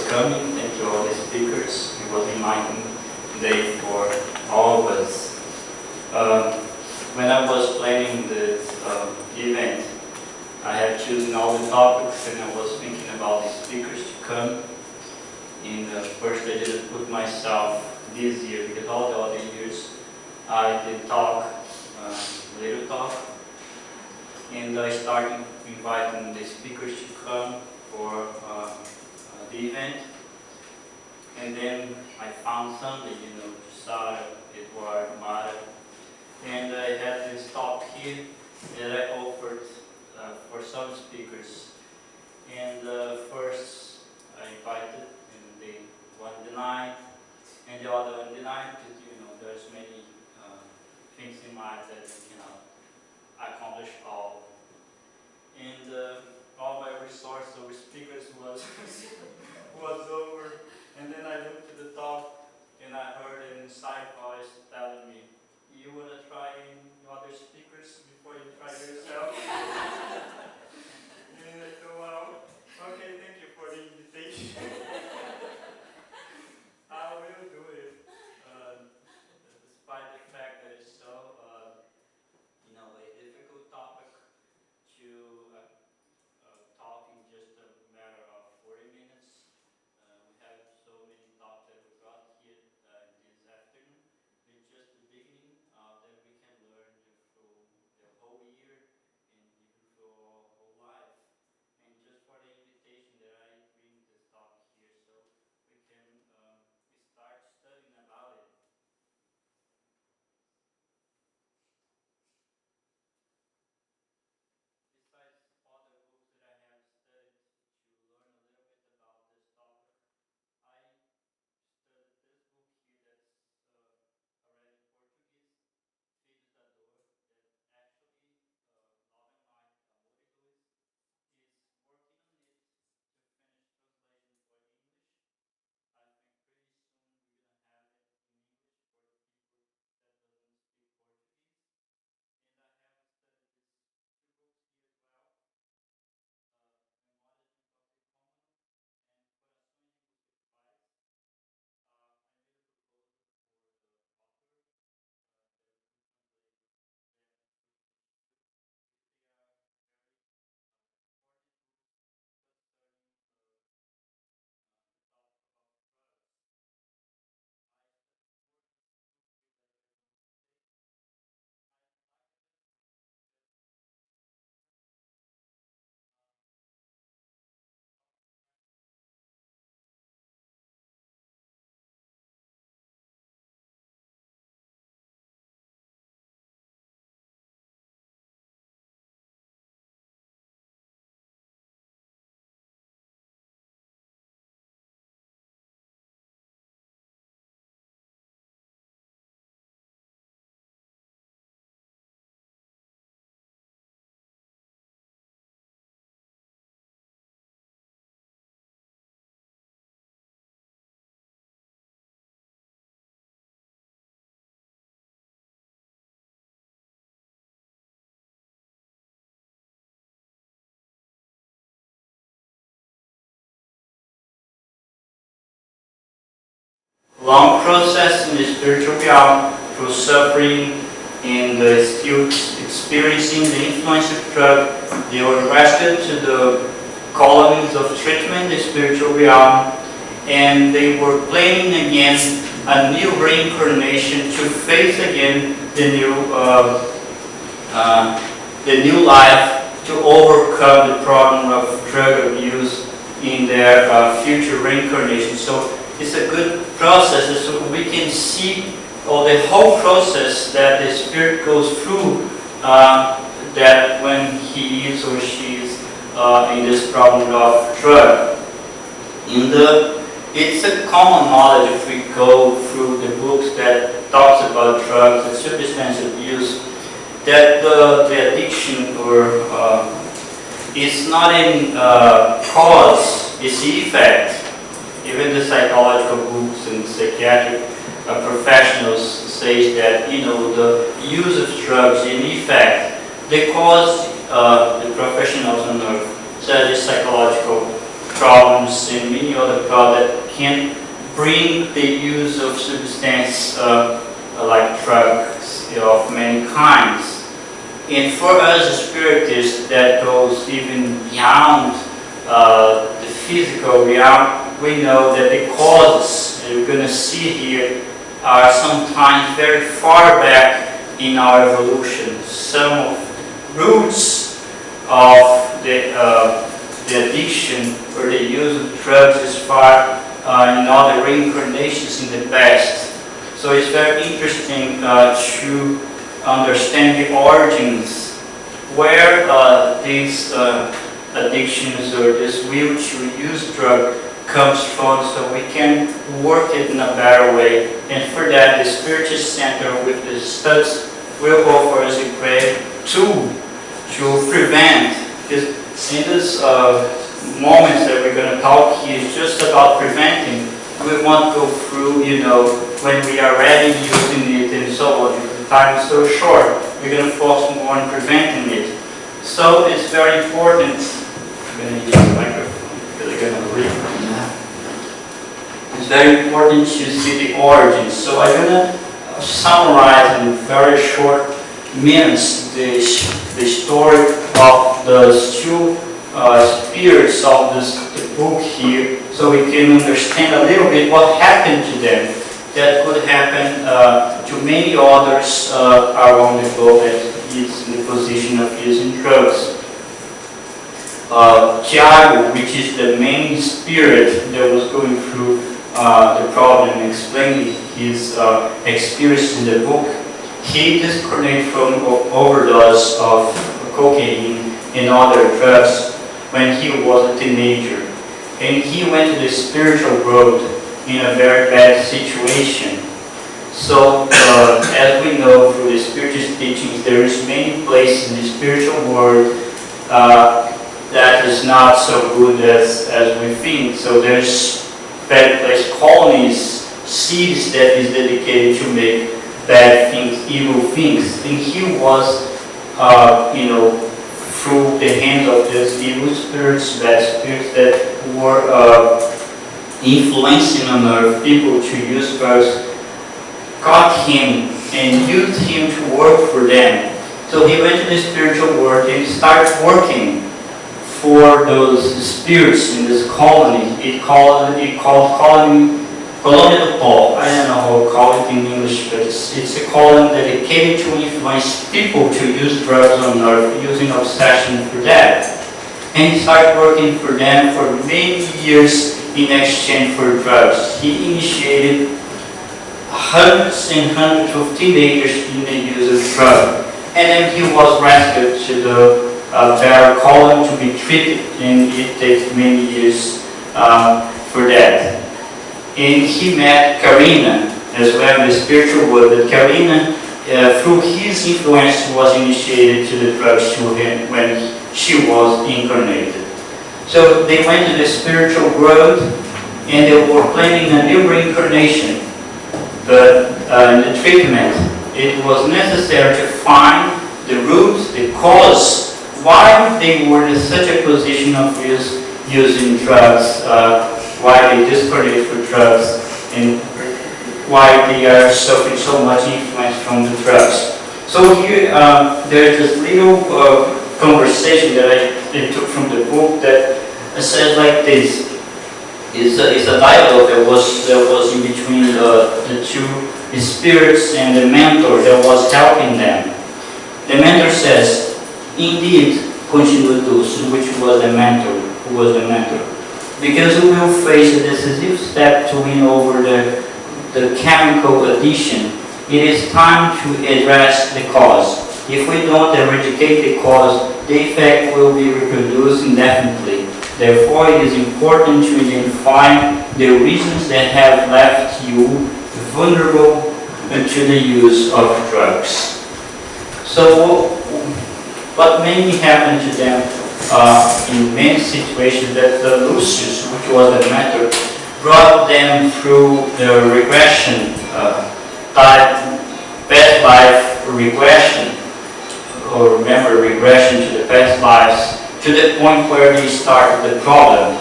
coming. Thank you all the speakers. It was an enlightening day for all of us. When I was planning this event, I had chosen all the topics and I was thinking about the speakers to come. And first I didn't put myself this year because all the other years I did talk, little talk. And I started inviting the speakers to come for the event. And then I found somebody, Sarah, Edward, Mara. And I had this talk here that I offered for some speakers. And first I invited, and they one denied, and the other one denied, because there's many things in life that you cannot accomplish all. And all my resource over speakers was was over. And then I looked at the top and I heard an inside voice telling me, "You want to try other speakers before you try yourself?" And I thought, well, okay, thank you for the invitation. I will do it, despite the fact that it's so, a difficult topic to talk in just a matter of 40 minutes. We have so many thoughts that we got here this afternoon. It's just the beginning that we can learn through the whole year and even through our whole life. And just for the invitation that I bring this talk here, so we can start studying about it. Besides other books that I have studied to learn a little bit about this topic, I studied this book here that's already in Portuguese, Filhos da Dor, that actually Love and Light, Amor e Luz, is working on it to finish translation for English. I think pretty soon we're going to have it in English for the people that doesn't speak Portuguese. And I have studied these two books here as well, Memórias de Tópicômano and Corações Inconflituais. I made a proposal for the author that we could translate them in Portuguese too, because they are very important books concerning the topic about drugs. I studied more this book here that I don't say. I like this book because long process in the spiritual realm through suffering and still experiencing the influence of drug. They were rescued to the colonies of treatment in the spiritual realm, and they were planning again a new reincarnation to face again the new life, to overcome the problem of drug abuse in their future reincarnation. So it's a good process, so we can see the whole process that the spirit goes through, that when he is or she is in this problem of drug. It's a common knowledge if we go through the books that talks about drugs and substance abuse, that the addiction is not in cause, it's the effect. Even the psychological books and psychiatric professionals say that the use of drugs in effect, they cause the professionals on earth, such as psychological problems and many other problems that can bring the use of substance like drugs of many kinds. And for us as Spiritists, that goes even beyond the physical realm. We know that the causes that we're going to see here are sometimes very far back in our evolution. Some roots of the addiction or the use of drugs is far in other reincarnations in the past. So it's very interesting to understand the origins, where these addictions or this will to use drug comes from, so we can work it in a better way. And for that, the Spiritist Center with the studies will offer us a great tool to prevent this. In this moments that we're going to talk here is just about preventing. We won't go through, when we are ready using it and so on. The time is so short. We're going to focus more on preventing it. So it's very important. I'm going to use the microphone because I'm going to read. It's very important to see the origins. So I'm going to summarize in very short minutes the story of the two spirits of the book here, so we can understand a little bit what happened to them. That could happen to many others around the globe that is in the position of using drugs. Tiago, which is the main spirit that was going through the problem, explaining his experience in the book, he disconnected from overdose of cocaine and other drugs when he was a teenager. And he went to the spiritual world in a very bad situation. So, as we know through the Spiritist teachings, there is many places in the spiritual world that is not so good as we think. So there's bad place, colonies, cities that is dedicated to make bad things, evil things. And he was, through the hands of these evil spirits, bad spirits that were influencing on earth people to use drugs, caught him and used him to work for them. So he went to the spiritual world and started working for those spirits in this colony. It called Colonia do Pó. I don't know how to call it in English, but it's a colony dedicated to influence people to use drugs on earth, using obsession for that. And he started working for them for many years in exchange for drugs. He initiated hundreds and hundreds of teenagers in the use of drugs. And then he was rescued to the better colony to be treated, and it takes many years for that. And he met Karina as well in the spiritual world. But Karina, through his influence, was initiated to the drugs to him when she was incarnated. So they went to the spiritual world and they were planning a new reincarnation. But in the treatment, it was necessary to find the root, the cause, why they were in such a position of using drugs, why they discarded for drugs, and why they are suffering so much influence from the drugs. So here, there's this little conversation that I took from the book that says like this. It's a dialogue that was in between the two spirits and the mentor that was helping them. The mentor says, "Indeed," continued Dulce, which was the mentor, who was the mentor, "because we will face a decisive step to win over the chemical addiction. It is time to address the cause. If we don't eradicate the cause, the effect will be reproduced indefinitely. Therefore, it is important to identify the reasons that have left you vulnerable to the use of drugs." So, what mainly happened to them in many situations that Lucius, which was the mentor, brought them through the regression type, past life regression, or remember regression to the past lives, to the point where they started the problem.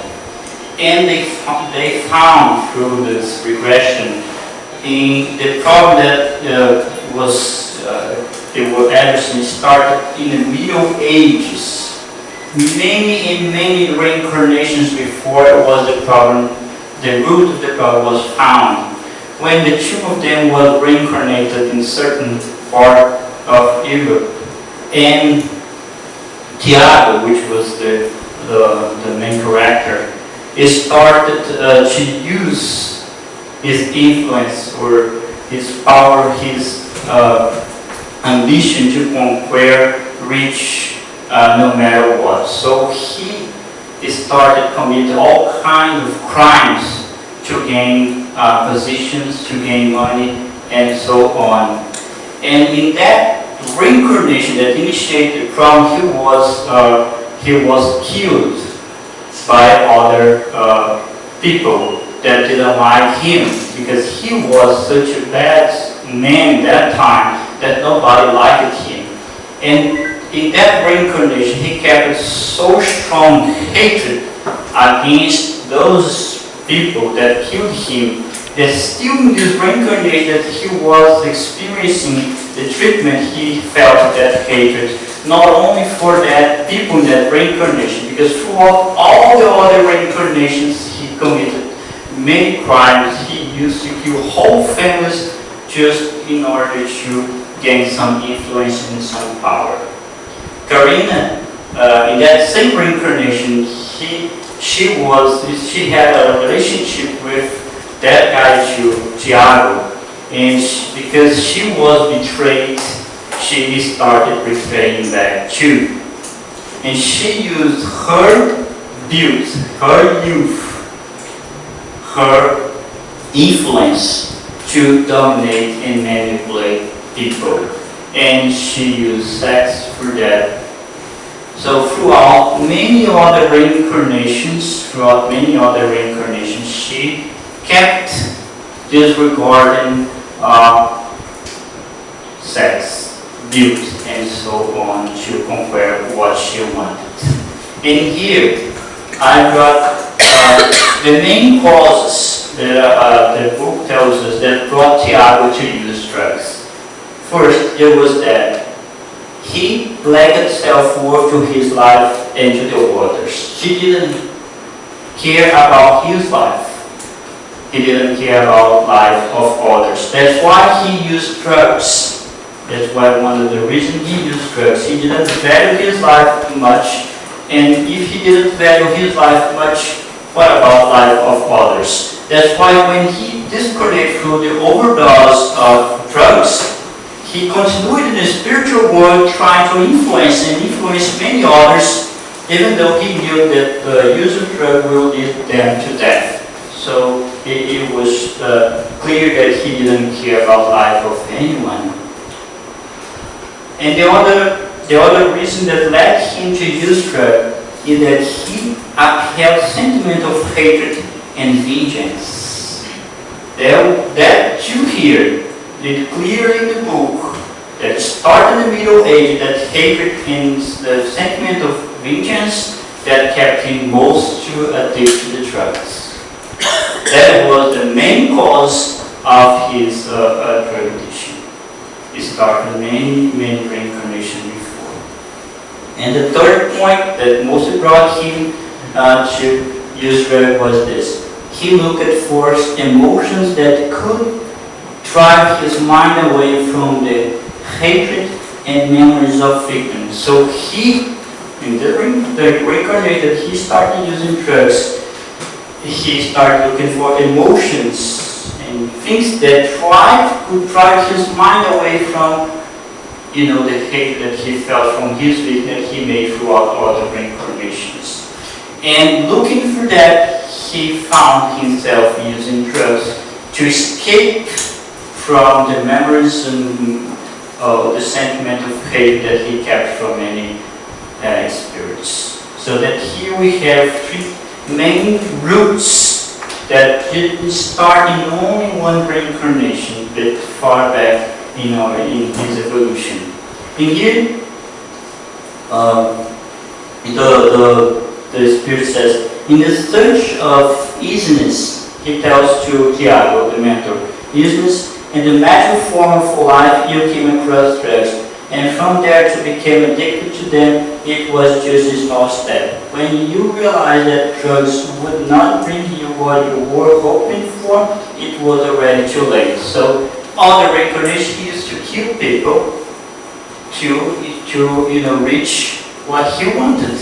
And they found through this regression in the problem that they were addressing started in the Middle Ages. Many reincarnations before it was the problem, the root of the problem was found. When the two of them was reincarnated in certain part of Europe, and Tiago, which was the main character, started to use his influence or his power, his ambition to conquer, reach no matter what. So he started committing all kinds of crimes to gain positions, to gain money, and so on. And in that reincarnation that initiated the problem, he was killed by other people that didn't like him, because he was such a bad man that time that nobody liked him. And in that reincarnation, he kept so strong hatred against those people that killed him, that still in this reincarnation that he was experiencing the treatment, he felt that hatred, not only for that people in that reincarnation, because throughout all the other reincarnations he committed many crimes. He used to kill whole families just in order to gain some influence and some power. Karina, in that same reincarnation, she had a relationship with that guy Tiago, and because she was betrayed, she started betraying back too. And she used her youth, her influence to dominate and manipulate people. And she used sex for that. So throughout many other reincarnations, she kept disregarding sex, youth, and so on to conquer what she wanted. And here I got the main causes that the book tells us that brought Tiago to use drugs. First, there was that he lacked self-worth to his life and to the others. He didn't care about his life. He didn't care about the life of others. That's why he used drugs. That's why one of the reasons he used drugs. He didn't value his life much. And if he didn't value his life much, what about the life of others? That's why when he disconnected through the overdose of drugs, he continued in the spiritual world trying to influence many others, even though he knew that the use of drug will lead them to death. So it was clear that he didn't care about the life of anyone. And the other reason that led him to use drug is that he upheld sentiment of hatred and vengeance. That you hear it clearly in the book that started in the Middle Age, that hatred and the sentiment of vengeance that kept him most too addicted to the drugs. That was the main cause of his drug addiction. He started many reincarnations before. And the third point that mostly brought him to use drug was this. He looked for emotions that could drive his mind away from the hatred and memories of victims. So in the reincarnated, he started using drugs. He started looking for emotions and things that could drive his mind away from, the hate that he felt from his victim that he made throughout other reincarnations. And looking for that, he found himself using drugs to escape from the memories and the sentiment of hate that he kept from many spirits. So that here we have three main roots that didn't start in only one reincarnation, but far back in his evolution. In here, the Spirit says, In the search of easiness, he tells to Tiago, the mentor, easiness and the magic form for life, you came across drugs. And from there to become addicted to them, it was just a small step. When you realize that drugs would not bring you what you were hoping for, it was already too late. So all the reincarnation used to kill people to reach what he wanted.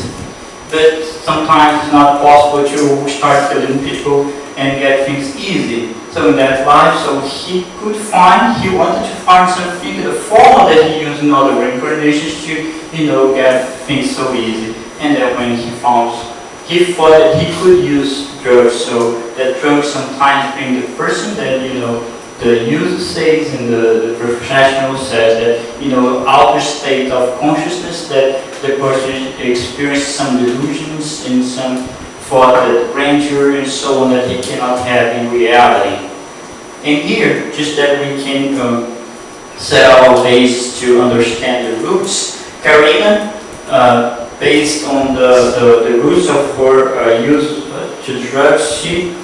But sometimes it's not possible to start killing people and get things easy. So in that life, he wanted to find something, the formula that he used in other reincarnations to, get things so easy. And then when he thought that he could use drugs, so that drugs sometimes bring the person that, the user says and the professional says that, outer state of consciousness that the person experienced some delusions and some thought that grandeur and so on that he cannot have in reality. And here, just that we can set our base to understand the roots. Karina, based on the roots of her use to drugs, she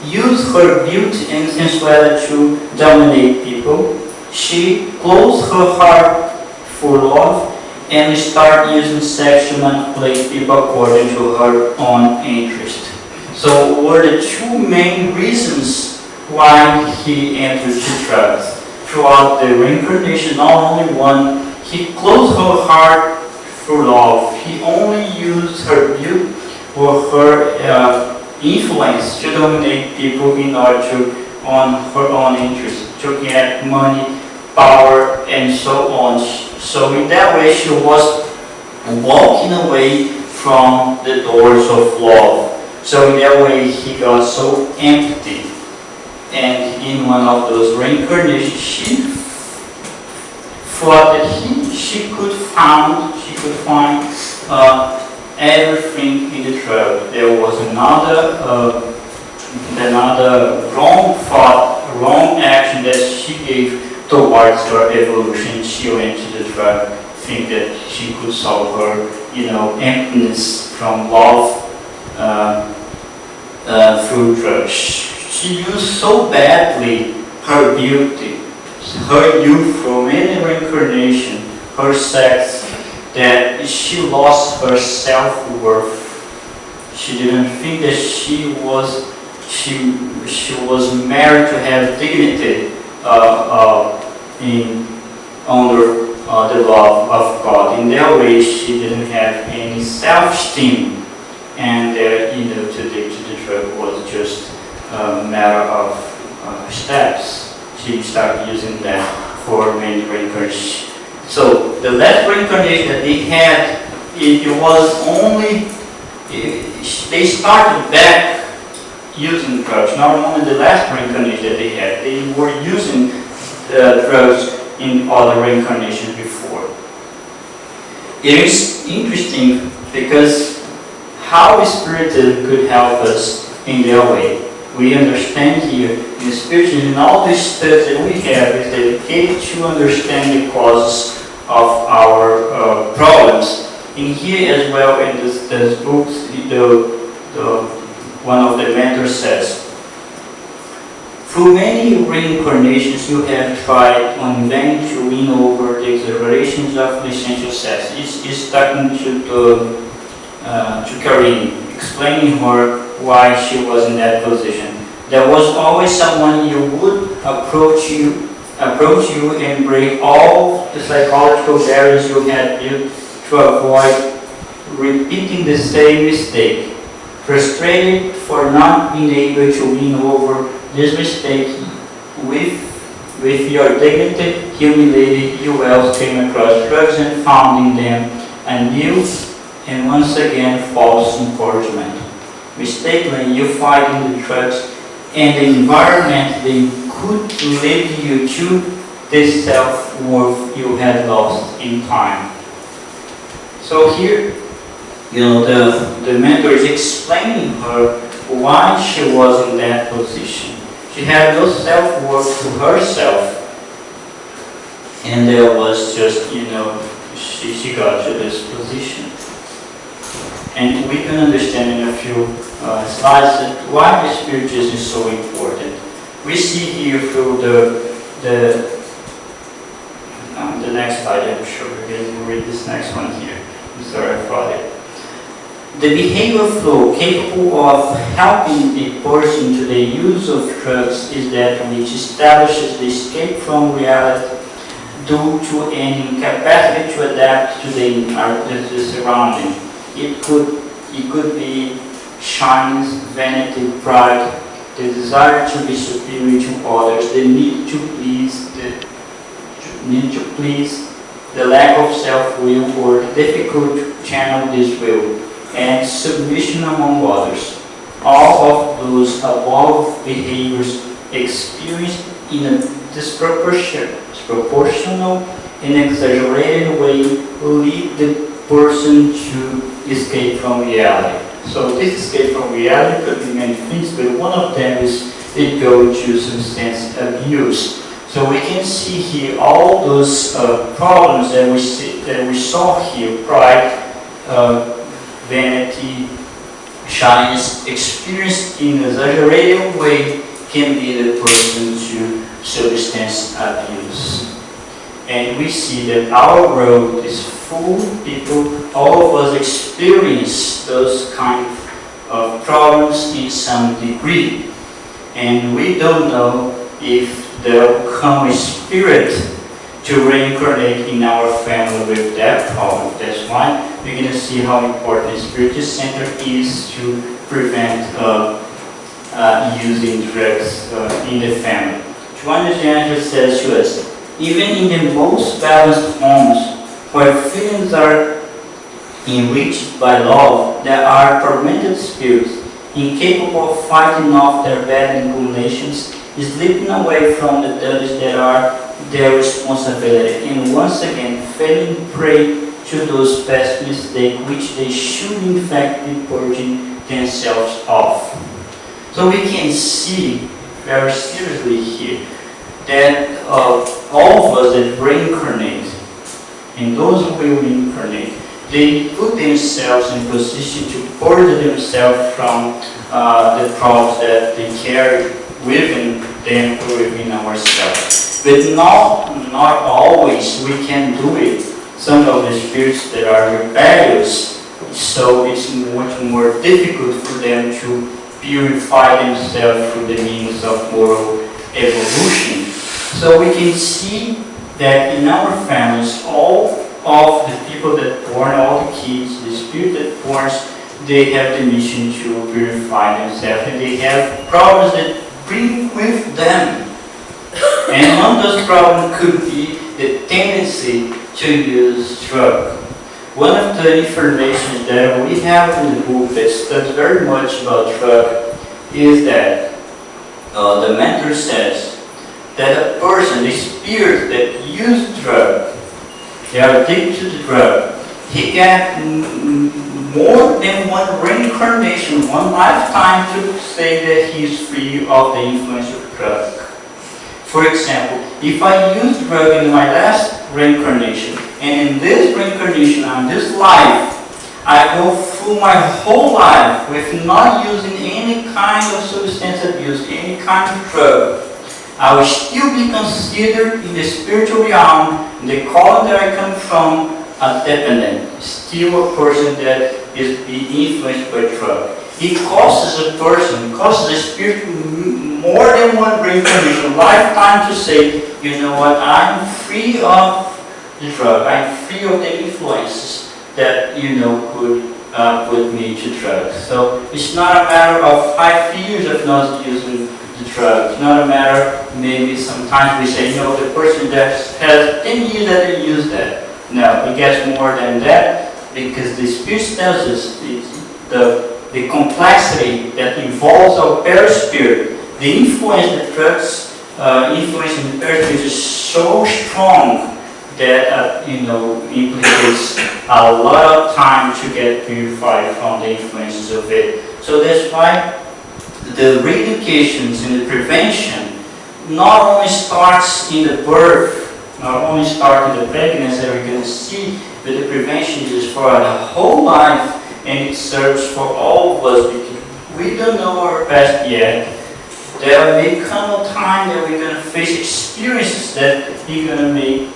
used her beauty and sensuality to dominate people. She closed her heart for love and started using sex to manipulate people according to her own interest. So were the two main reasons why he entered the drugs. Throughout the reincarnation, not only one, he closed her heart for love. He only used her beauty or her influence to dominate people in order to, on her own interest, to get money, power, and so on. So in that way, she was walking away from the doors of love. So in that way, he got so empty. And in one of those reincarnations, she thought that she could find everything in the drug. There was another wrong thought, wrong action that she gave towards her evolution. She went to the drug, think that she could solve her, emptiness from love through drugs. She used so badly her beauty, her youth from any reincarnation, her sex, that she lost her self-worth. She didn't think that she was married to have dignity under the love of God. In that way, she didn't have any self-esteem, and to the drug was just a matter of steps. She started using that for many reincarnations. So the last reincarnation that they had, it was only, they started back using drugs. Not only the last reincarnation that they had, they were using drugs in other reincarnations before. It is interesting because how Spiritism could help us in their way. We understand here in Spiritism, in all the studies that we have is dedicated to understand the causes of our problems. In here as well, in this book, one of the mentors says, through many reincarnations you have tried in vain to win over the exaggerations of the essential sex. It's talking to Karine, explaining her why she was in that position. There was always someone you would approach you and break all the psychological barriers you had built to avoid repeating the same mistake. Frustrated for not being able to win over this mistake with your dignity, humiliated, you else came across drugs and found in them a new and once again false encouragement. Mistakenly, you find in the drugs and the environment they could lead you to this self-worth you had lost in time. So here, the mentor is explaining her why she was in that position. She had no self-worth to herself, and there was just, she got to this position. And we can understand in a few slides that why the Spiritism is so important. We see here through the next slide, I'm sure we're going to read this next one here. I'm sorry, I thought it. The behavior flow capable of helping a person to the use of drugs is that which establishes the escape from reality due to an incapacity to adapt to the surrounding. It could be shyness, vanity, pride, the desire to be superior to others, the need to please, the lack of self-will, or the difficult to channel this will, and submission among others. All of those above behaviors experienced in a disproportional and exaggerated way lead the person to escape from reality. So this escape from reality could be many things, but one of them is it goes to substance abuse. So we can see here all those problems that we saw here: pride, vanity, shyness, experienced in an exaggerated way can lead the person to substance abuse. And we see that our world is full of people, all of us experience those kind of problems in some degree. And we don't know if there will come a spirit to reincarnate in our family with that problem. That's why we're going to see how important the Spiritist Center is to prevent using drugs in the family. Juan de Angel says to us, even in the most balanced homes, where feelings are enriched by love, there are tormented spirits, incapable of fighting off their bad inclinations, slipping away from the duties that are their responsibility, and once again falling prey to those past mistakes which they should in fact be purging themselves of. So we can see very seriously here that all of us that reincarnate, and those who will reincarnate, they put themselves in position to purge themselves from the problems that they carry within them or within ourselves. But not always we can do it. Some of the spirits that are rebellious, so it's much more difficult for them to purify themselves through the means of moral evolution. So we can see that in our families, all of the people that born, all the kids, the spirit that borns, they have the mission to purify themselves, and they have problems that bring with them. And one of those problems could be the tendency to use drugs. One of the information that we have in the book that studies very much about drugs is that the mentor says that a person, the spirit that uses drug, they are addicted to the drug, he gets more than one reincarnation, one lifetime to say that he is free of the influence of drug. For example, if I use drug in my last reincarnation, and in this reincarnation, in this life, I go through my whole life with not using any kind of substance abuse, any kind of drug, I will still be considered in the spiritual realm, in the calling that I come from, a dependent, still a person that is being influenced by drug. It costs a person, costs the spirit more than one reincarnation, lifetime to say, you know what, I'm free of the drug, I'm free of the influences that, could put me to drugs. So it's not a matter of 5 years of not using the drug. It's not a matter, maybe sometimes we say, the person that has 10 years that they use that. No, it gets more than that, because the Spirit tells us the complexity that involves our perispirit, the influence that drugs influence in the perispirit is so strong that implicates a lot of time to get purified from the influences of it. So that's why the re-educations and the prevention not only starts in the birth, not only start in the pregnancy that we're going to see, but the prevention is for the whole life, and it serves for all of us because we don't know our past yet. There may come a time that we're going to face experiences that are going to make,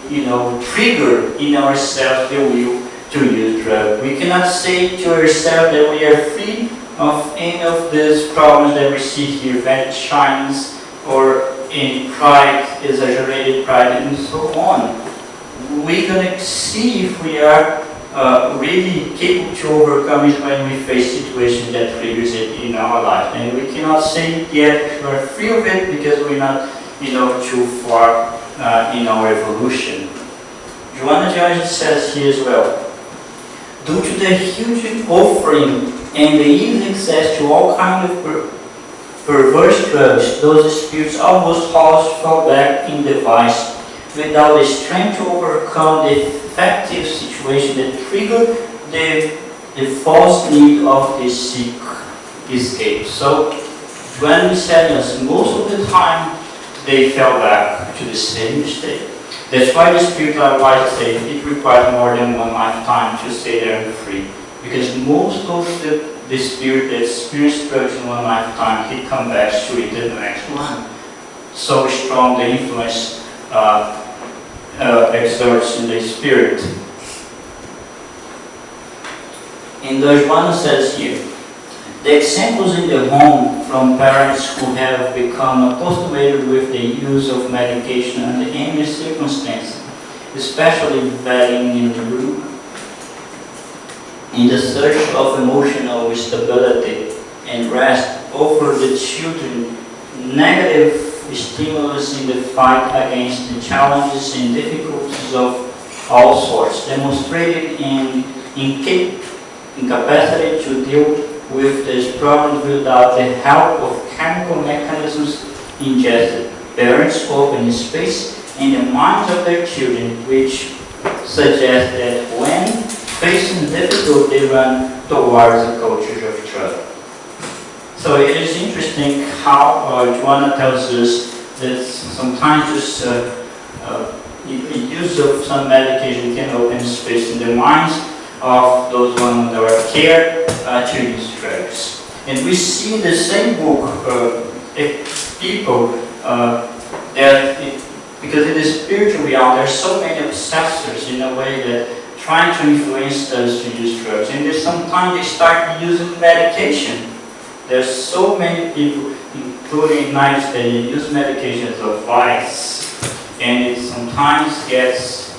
trigger in ourselves the will to use drugs. We cannot say to ourselves that we are free of any of these problems that we see here, that shines or any pride, exaggerated pride, and so on. We're going to see if we are really capable to overcome it when we face situations that triggers it in our life. And we cannot say yet we are free of it because we're not, too far in our evolution. Joanna George says here as well, due to the huge offering and the easy access to all kinds of perverse drugs, those spirits almost always fall back in the vice without the strength to overcome the effective situation that triggered the false need of the sick escape. So when we said yes, most of the time they fell back to the same mistake. That's why the spiritual advice says it requires more than one lifetime to stay there and free. Because most of the spirit that experienced drugs in one lifetime, he comes back to it in the next one. So strong the influence exerts in the spirit. And Joanna says here, the examples in the home from parents who have become accustomed with the use of medication under any circumstance, especially varying in the group, in the search of emotional stability and rest, offer the children negative stimulus in the fight against the challenges and difficulties of all sorts, demonstrated in incapacity to deal with these problems without the help of chemical mechanisms ingested. Parents open space in the minds of their children, which suggests that when facing difficulty, they run towards the culture of trouble. So it is interesting how Joanna tells us that sometimes just use of some medication can open space in the minds of those ones that are care to use drugs. And we see in the same book people because in the spiritual realm there are so many obsessors in a way that trying to influence us to use drugs. And there's sometimes they start using medication. There's so many people, including in the United States, that use medication as a vice. And it sometimes gets,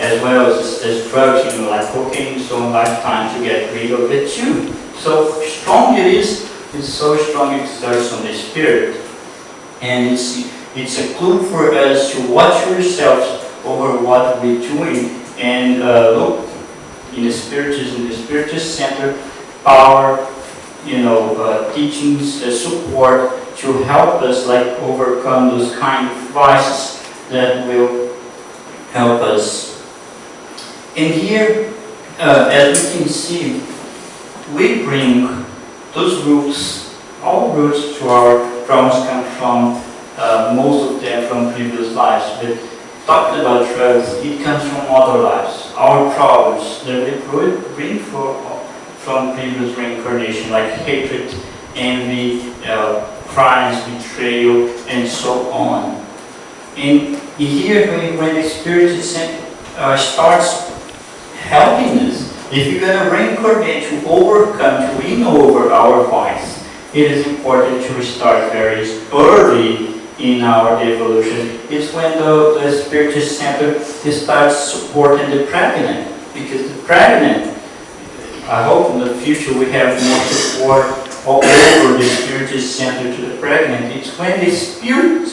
as well as drugs, like cocaine, so on lifetime to get rid of it too. So strong it is, it's so strong it exerts on the spirit. And it's a clue for us to watch ourselves over what we're doing and look in the Spiritist center, power, teachings, support to help us overcome those kind of vices that will help us. And here, as we can see, we bring those roots, all roots to our problems come from, most of them from previous lives. But talking about drugs, it comes from other lives. Our problems that we bring from previous reincarnation, like hatred, envy, crimes, betrayal, and so on. And here, when the Spirit starts helping us, if you're going to reincarnate to overcome, to win over our vice, it is important to start very early in our evolution. It's when the Spiritist center starts supporting the pregnant, because the pregnant, I hope in the future we have more support all over the Spiritist center to the pregnant. It's when the Spirit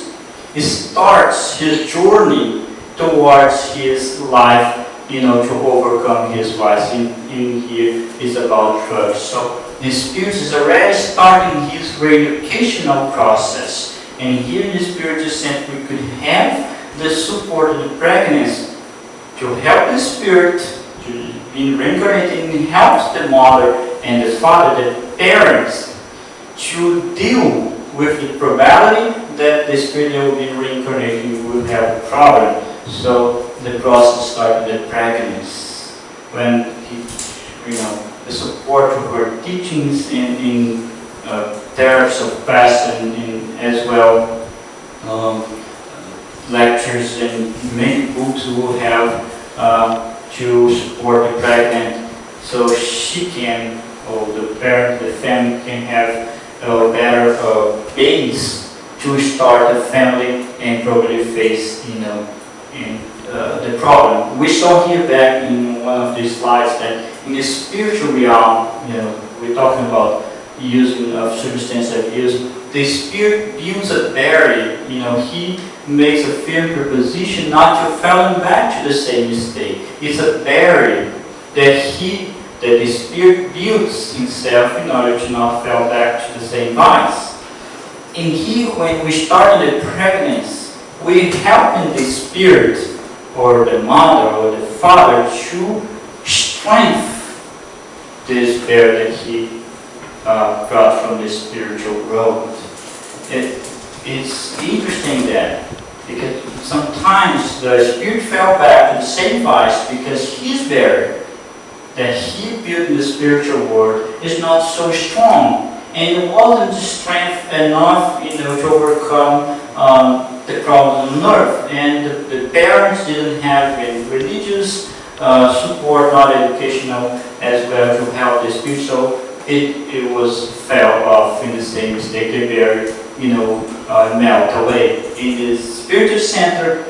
starts his journey towards his life, to overcome his vice. In here is about drugs. So the Spirit is already starting his re-educational process. And here in the Spiritist center we could have the support of the pregnancy to help the Spirit to be reincarnated, and helps the mother and the father, the parents, to deal with the probability that the Spirit will be reincarnated will have a problem. So the process started with pregnancy, when he, the support of her teachings in terms of past and as well lectures and many books will have to support the pregnant, so she can, or the parent, the family can have a better base to start a family and probably face, the problem. We saw here back in one of these slides that in the spiritual realm, we're talking about using of substance abuse. The spirit builds a barrier. He makes a firm proposition not to fall back to the same mistake. It's a barrier that the spirit builds himself in order to not fall back to the same vice. And here, when we start the pregnancy, we helping the spirit or the mother or the father to strengthen this barrier that he got from the spiritual growth. It's interesting that, because sometimes the spirit fell back to the same vice because his barrier that he built in the spiritual world is not so strong, and it wasn't strength enough, to overcome the problems on earth. And the parents didn't have any religious support, not educational as well, to help the spirit. So it was fell off in the same mistake. The barrier, melt away. In the spiritual center,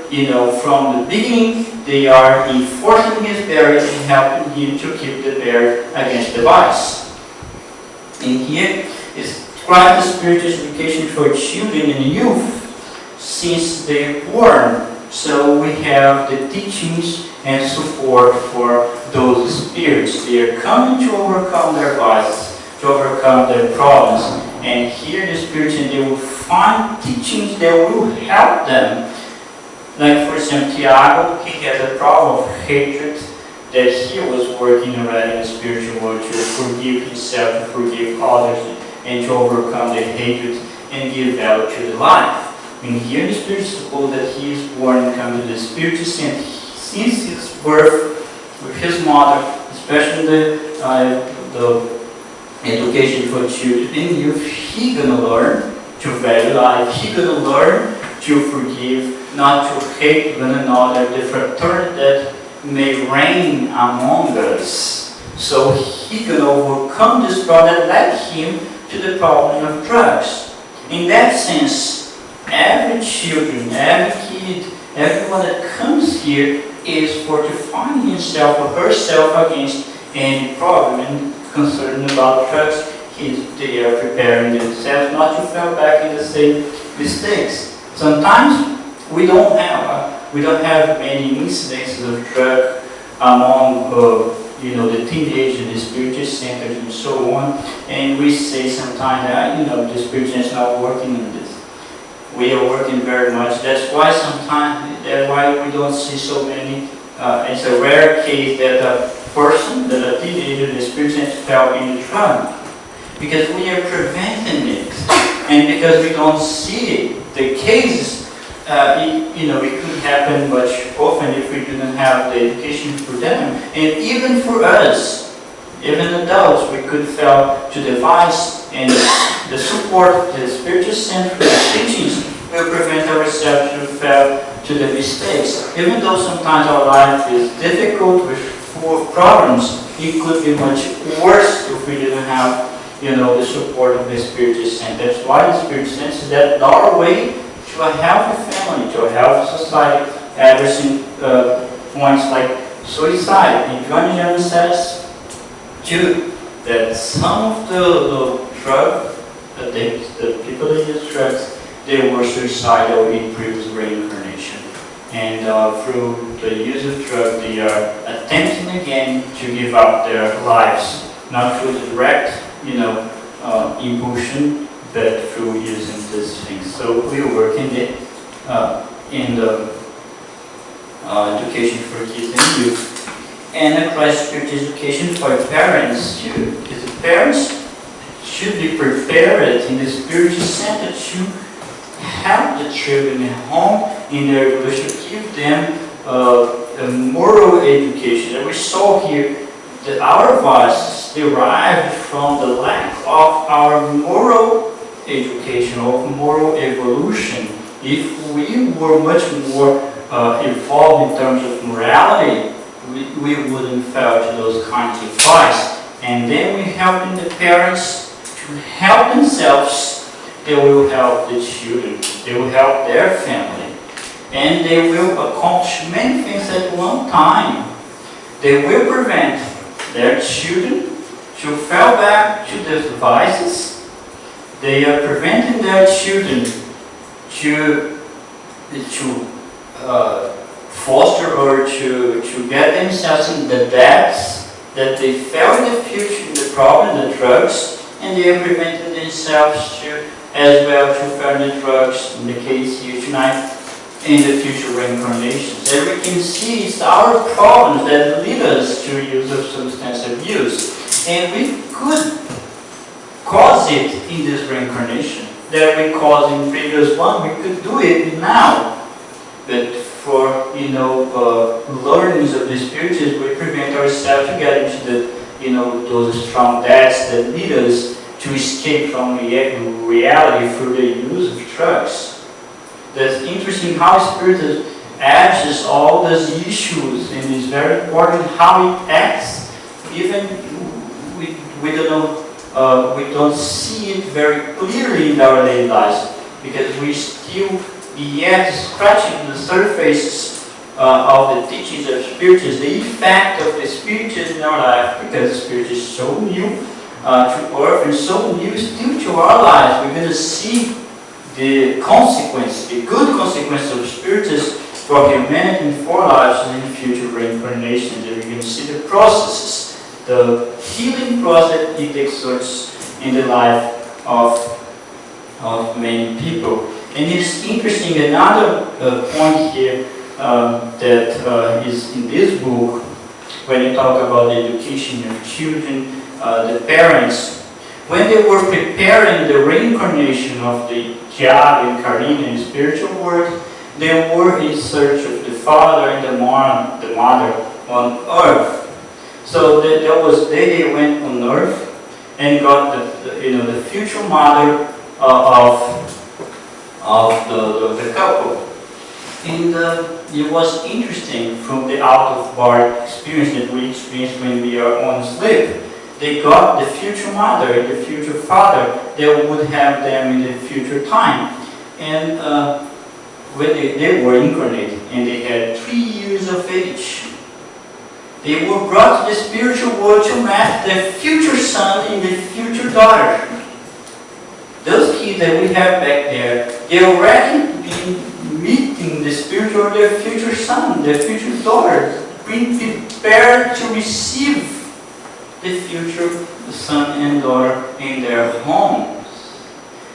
from the beginning, they are enforcing his barrier and helping him to keep the barrier against the vice. And here is quite the spiritual education for children and youth since they're born. So we have the teachings and support for those spirits. They are coming to overcome their vices, to overcome their problems. And here the spirits, and they will find teachings that will help them. Like for example, Tiago, he has a problem of hatred that he was working already in the spiritual world to forgive himself, to forgive others, and to overcome the hatred and give value to the life. And here the Spirit suppose that he is born and come to the spiritual center since his birth with his mother, especially the education for children and youth. He gonna learn to value life. He gonna learn to forgive, not to hate one another, the fraternity that may reign among us. So he can overcome this problem that led him to the problem of drugs. In that sense, every children, every kid, everyone that comes here is fortifying himself or herself against any problem and concern about drugs. They are preparing themselves not to fall back in the same mistakes. Sometimes we don't have many incidences of drug among the teenagers, the spiritual centers, and so on. And we say sometimes that the spiritual center is not working on this. We are working very much. That's why we don't see so many. It's a rare case that a teenager, the spiritual center fell in the drug, because we are preventing it, and because we don't see the cases. It could happen much often if we didn't have the education for them. And even for us, even adults, we could fail to devise, and the support, the spiritual center, the teachings will prevent ourselves to fail to the mistakes. Even though sometimes our life is difficult, full of problems, it could be much worse if we didn't have, the support of the spiritual center. That's why the spiritual center is that doorway to a healthy family, to a healthy society, addressing points like suicide. And Vernon says, too, that some of the people that use drugs, they were suicidal in previous reincarnation. And through the use of drugs, they are attempting again to give up their lives, not through the direct, impulsion, but through using these things. So we work in the education for kids and youth, and a Christ spiritual education for parents too. Because the parents should be prepared in the spiritual center to help the children at home in their evolution, give them a moral education. And we saw here our vices derived from the lack of our moral education, of moral evolution. If we were much more evolved in terms of morality, we wouldn't fall to those kinds of vices. And then we helping the parents to help themselves. They will help the children. They will help their family. And they will accomplish many things at one time. They will prevent their children to fall back to the vices. They are preventing their children to foster or to get themselves in the debts that they fell in the future, in the problem, the drugs, and they are preventing themselves to, as well, to fall in the drugs, in the case here tonight, in the future reincarnations. As we can see, it's our problems that lead us to use of substance abuse. And we could cause it in this reincarnation. That we caused in previous one, we could do it now. But for, learnings of the Spiritist, we prevent ourselves to get into the, those strong debts that lead us to escape from reality through the use of drugs. That's interesting how Spiritist addresses all those issues, and it's very important how it acts. Even we don't know, we don't see it very clearly in our daily lives, because we still yet scratching the surface of the teachings of Spiritists, the effect of the Spiritists in our life, because the Spirit is so new to earth and so new still to our lives. We're going to see the consequence, the good consequence of Spiritists for humanity and for lives in future reincarnations. And we're going to see the processes, the healing process it exerts in the life of many people. And it's interesting, another point here that is in this book, when you talk about the education of children, the parents, when they were preparing the reincarnation of the Tiago and Karina in the spiritual world, they were in search of the father and the mother on earth. So they went on earth and got the future mother of the couple. And it was interesting from the out-of-body experience that we experience when we are on sleep. They got the future mother and the future father that would have them in the future time. And when they were incarnated and they had 3 years of age, they were brought to the spiritual world to meet the future son and the future daughter. Those kids that we have back there, they already been meeting the spiritual, their future son, their future daughter, being prepared to receive the future son and daughter in their homes.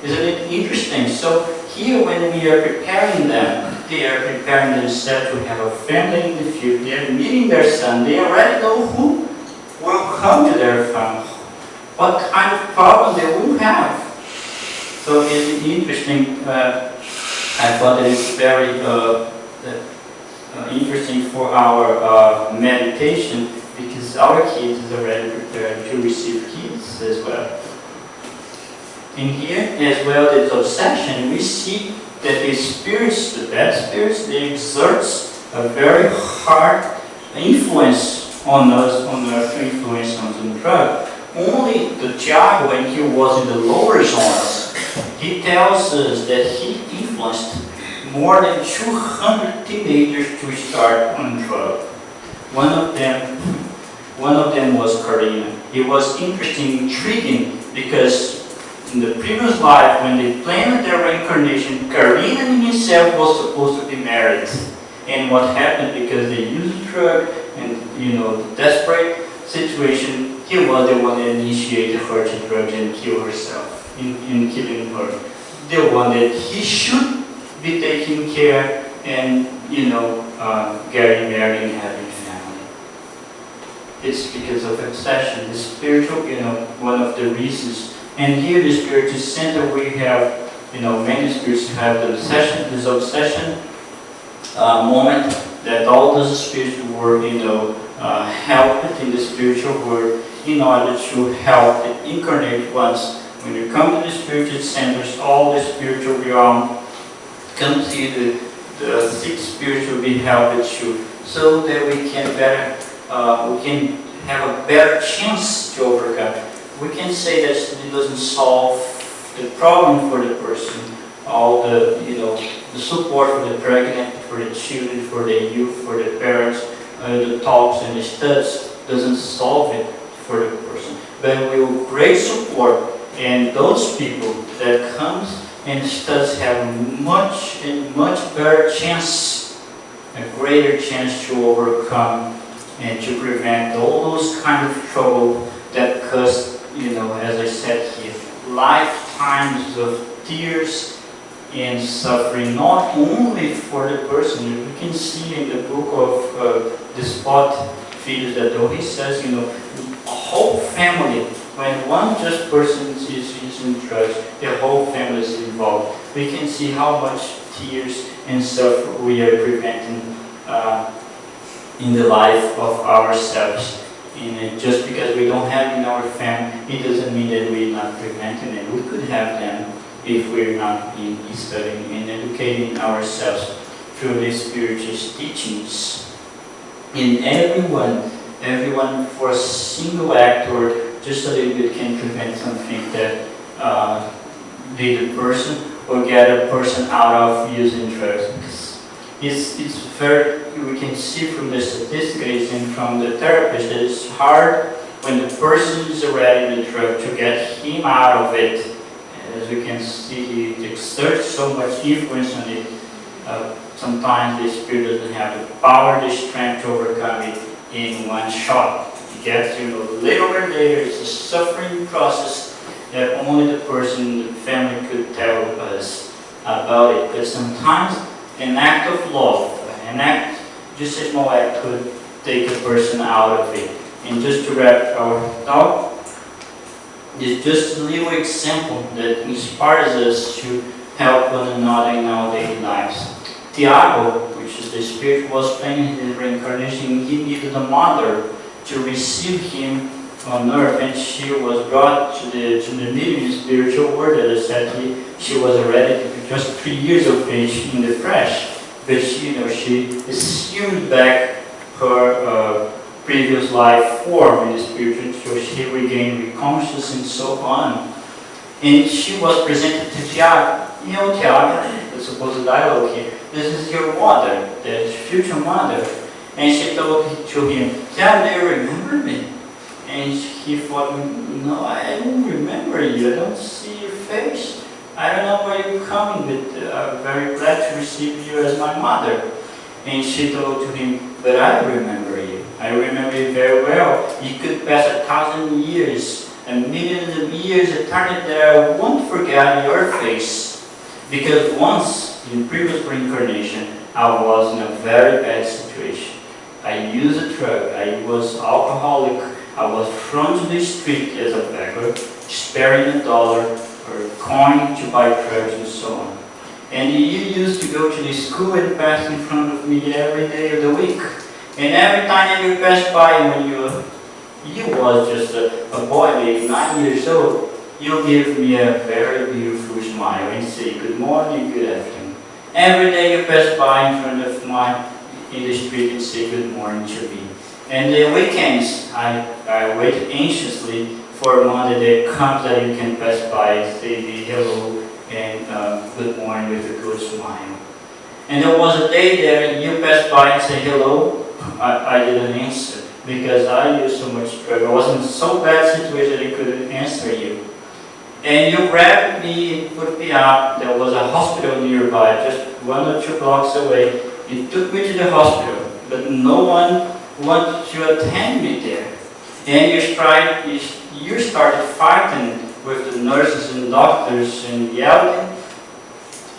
Isn't it interesting? So here when we are preparing them, they are preparing themselves to have a family in the future. They are meeting their son. They already know who will come to their family, what kind of problem they will have. So it's interesting. I thought that it's very interesting for our meditation, because our kids is already prepared to receive kids as well. In here as well, this obsession, we see that the spirits, the bad spirits, they exert a very hard influence on us, on our influence on the drug. Only the Tiago, when he was in the lower zones, he tells us that he influenced more than 200 teenagers to start on drug. One of them was Karina. It was interesting, intriguing, because in the previous life, when they planned their reincarnation, Karina and himself was supposed to be married. And what happened, because they used drug and the desperate situation, he was the one that initiated her to drugs and kill herself in killing her. The one that he should be taking care and getting married and having family. It's because of obsession, the spiritual, one of the reasons. And here the Spiritist Center, we have, many spirits have this obsession moment that all those spirits were, help it in the spiritual world in order to help the incarnate ones. When you come to the spiritual centers, all the spiritual realm come to the sixth spirit will be helped to, so that we can have a better chance to overcome. We can say that it doesn't solve the problem for the person. All the the support for the pregnant, for the children, for the youth, for the parents, the talks and the studies doesn't solve it for the person. But with great support, and those people that comes and studies have much better chance, a greater chance to overcome and to prevent all those kind of trouble that cause, as I said here, lifetimes of tears and suffering, not only for the person. We can see in the book of the spot feeders that though he says, a whole family, when one just person is using drugs, the whole family is involved. We can see how much tears and suffering we are preventing in the life of ourselves. And just because we don't have in our family, it doesn't mean that we're not preventing them. We could have them if we're not studying and educating ourselves through the spiritual teachings. And everyone for a single act or just a little bit can prevent something that lead a person or get a person out of using drugs. It's very, we can see from the statistics and from the therapist that it's hard when the person is already in the drug to get him out of it. As we can see, he exerts so much influence on it. Sometimes the spirit doesn't have the power, the strength to overcome it in one shot. It gets later. It's a suffering process that only the person, the family could tell us about it. But sometimes an act of love, just a small act could take a person out of it. And just to wrap our talk, it's just a little example that inspires us to help one another in our daily lives. Tiago, which is the spirit, was planning his reincarnation. He needed a mother to receive him on earth, and she was brought to the medium spiritual world. As I said, she was already just 3 years of age in the flesh, but she assumed back her previous life form in the spiritual, so she regained consciousness and so on. And she was presented to Tiago. Tiago, the supposed dialogue here, this is your mother, the future mother. And she told to him, Tiago, do you remember me? And he thought, no, I don't remember you, I don't see your face. I don't know where you're coming, but I'm very glad to receive you as my mother. And she told to him, but I remember you. I remember you very well. You could pass 1,000 years, and millions of years, eternity, that I won't forget your face. Because once, in previous reincarnation, I was in a very bad situation. I used a drug, I was alcoholic, I was thrown to the street as a beggar, sparing $1 or a coin to buy drugs and so on. And you used to go to the school and pass in front of me every day of the week. And every time you passed by, when you was just a boy, maybe 9 years old, you give me a very beautiful smile and say good morning, good afternoon. Every day you pass by in front of in the street and say good morning to me. And the weekends, I wait anxiously for Monday that comes that you can pass by and say hello and good morning with a good smile. And there was a day that you passed by and said hello. I didn't answer because I used so much drug. I was in so bad situation that I couldn't answer you. And you grabbed me, put me up. There was a hospital nearby, just 1 or 2 blocks away. You took me to the hospital, but no one wanted to attend me there. And you started fighting with the nurses and doctors and yelling,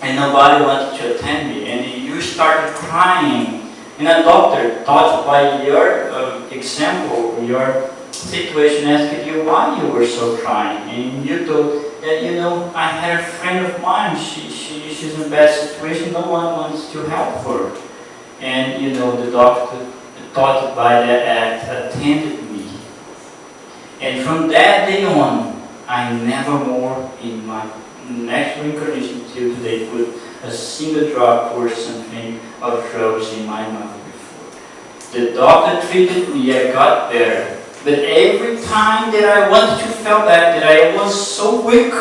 and nobody wanted to attend me. And you started crying. And a doctor, taught by your example, your situation, asked you why you were so crying. And you told that, I had a friend of mine, she's in a bad situation, no one wants to help her. And, the doctor taught by that act attended me. And from that day on, I never more in my next reincarnation till today put a single drop or something of drugs in my mouth before. The doctor treated me, I got better. But every time that I wanted to feel back, that I was so weak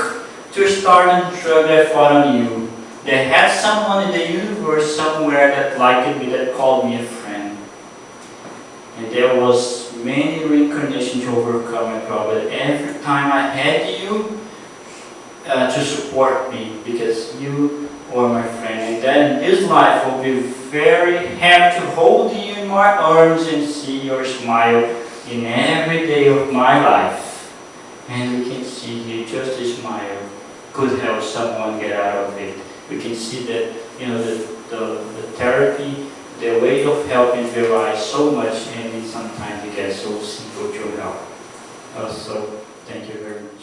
to start on the drug, I thought on you. They had someone in the universe somewhere that liked me, that called me a friend. And there was many reincarnations to overcome my problem. Every time I had you to support me, because you were my friend. And then in this life, I'll be very happy to hold you in my arms and see your smile in every day of my life. And we can see here just a smile could help someone get out of it. We can see that, the therapy, the way of helping varies so much, and sometimes it gets so simple to help. So, thank you very much.